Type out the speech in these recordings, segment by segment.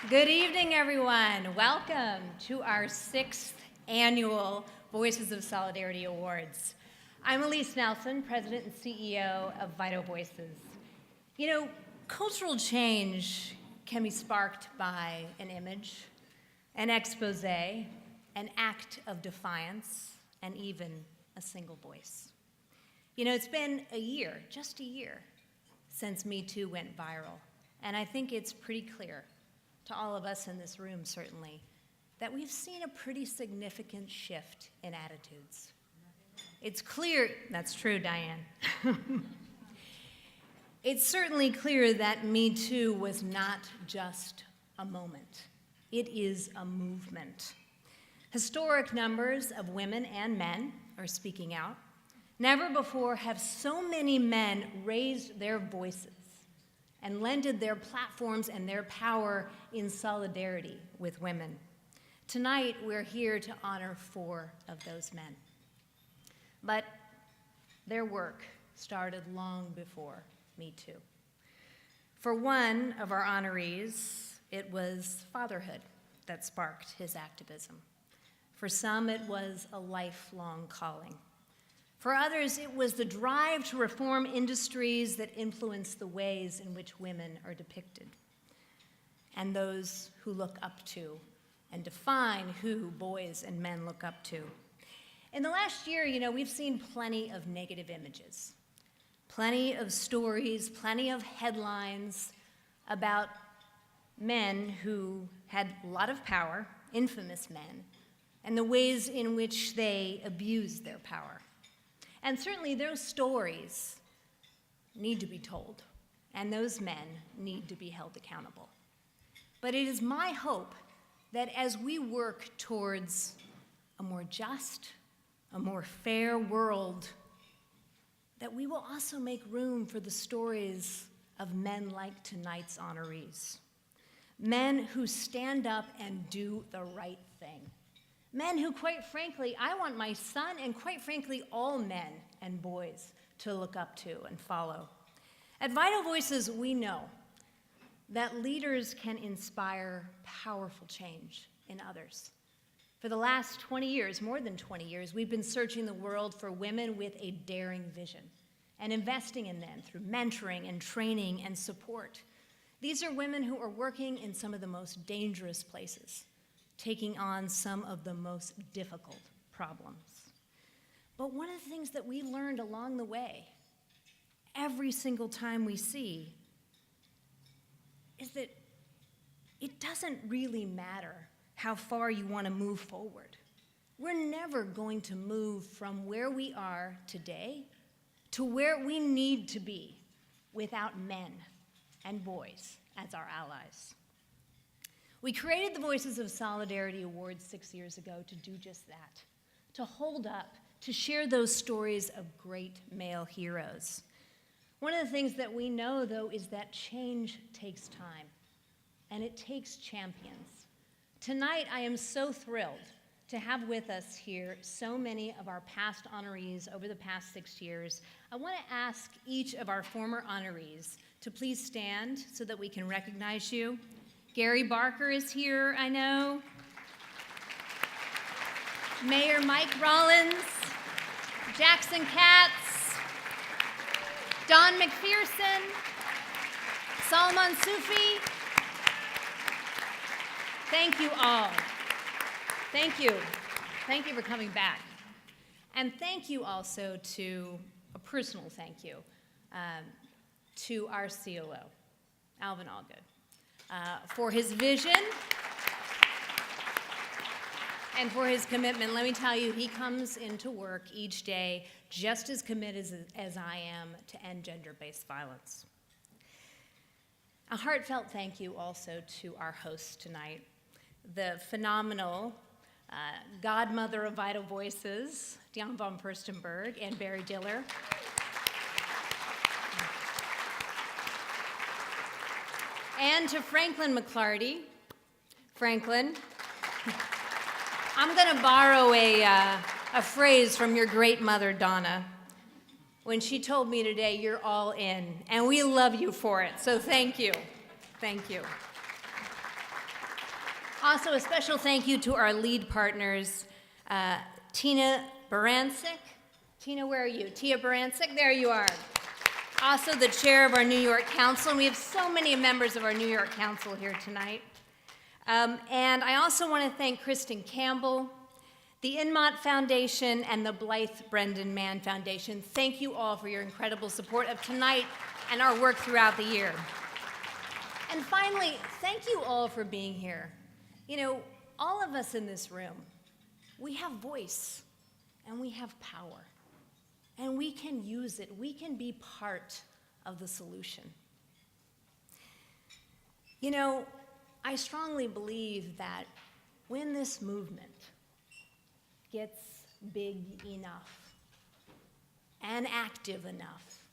Good evening, everyone. Welcome to our 6th annual Voices of Solidarity Awards. I'm Alyse Nelson, President and CEO of Vital Voices. You know, cultural change can be sparked by an image, an expose, an act of defiance, and even a single voice. You know, it's been a year, just a year, since Me Too went viral, and I think it's pretty clear to all of us in this room, certainly, that we've seen a pretty significant shift in attitudes. It's clear, that's true, Diane. It's certainly clear that Me Too was not just a moment. It is a movement. Historic numbers of women and men are speaking out. Never before have so many men raised their voices and lended their platforms and their power in solidarity with women. Tonight, we're here to honor 4 of those men. But their work started long before Me Too. For one of our honorees, it was fatherhood that sparked his activism. For some, it was a lifelong calling. For others, it was the drive to reform industries that influence the ways in which women are depicted, and those who look up to and define who boys and men look up to. In the last year, you know, we've seen plenty of negative images, plenty of stories, plenty of headlines about men who had a lot of power, infamous men, and the ways in which they abused their power. And certainly those stories need to be told, and those men need to be held accountable. But it is my hope that as we work towards a more just, a more fair world, that we will also make room for the stories of men like tonight's honorees. Men who stand up and do the right thing. Men who, quite frankly, I want my son and, quite frankly, all men and boys to look up to and follow. At Vital Voices, we know that leaders can inspire powerful change in others. For the last 20 years, more than 20 years, we've been searching the world for women with a daring vision and investing in them through mentoring and training and support. These are women who are working in some of the most dangerous places, taking on some of the most difficult problems. But one of the things that we learned along the way, every single time we see, is that it doesn't really matter how far you want to move forward. We're never going to move from where we are today to where we need to be without men and boys as our allies. We created the Voices of Solidarity Awards 6 years ago to do just that, to hold up, to share those stories of great male heroes. One of the things that we know, though, is that change takes time, and it takes champions. Tonight, I am so thrilled to have with us here so many of our past honorees over the past 6 years. I want to ask each of our former honorees to please stand so that we can recognize you. Gary Barker is here, I know. Mayor Mike Rollins, Jackson Katz, Don McPherson, Salman Sufi. Thank you all. Thank you. Thank you for coming back. And thank you also to, a personal thank you, to our COO, Alvin Allgood. For his vision and for his commitment. Let me tell you, he comes into work each day just as committed as I am to end gender-based violence. A heartfelt thank you also to our hosts tonight, the phenomenal godmother of Vital Voices, Dion von Furstenberg, and Barry Diller. And to Franklin McClarty. Franklin, I'm going to borrow a phrase from your great mother, Donna, when she told me today, you're all in, and we love you for it, so thank you. Thank you. Also, a special thank you to our lead partners, Tina Barancik. Tina, where are you? Tia Barancik, there you are. Also the chair of our New York Council, and we have so many members of our New York Council here tonight. And I also want to thank Kristen Campbell, the Inmont Foundation, and the Blythe Brendan Mann Foundation. Thank you all for your incredible support of tonight and our work throughout the year. And finally, thank you all for being here. You know, all of us in this room, we have voice and we have power, and we can use it. We can be part of the solution. You know, I strongly believe that when this movement gets big enough and active enough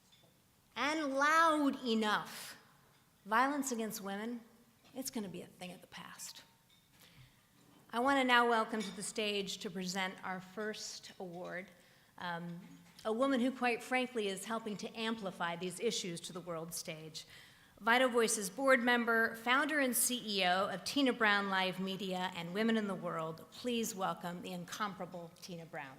and loud enough, violence against women, it's going to be a thing of the past. I want to now welcome to the stage to present our first award, a woman who, quite frankly, is helping to amplify these issues to the world stage. Vital Voices board member, founder and CEO of Tina Brown Live Media and Women in the World. Please welcome the incomparable Tina Brown.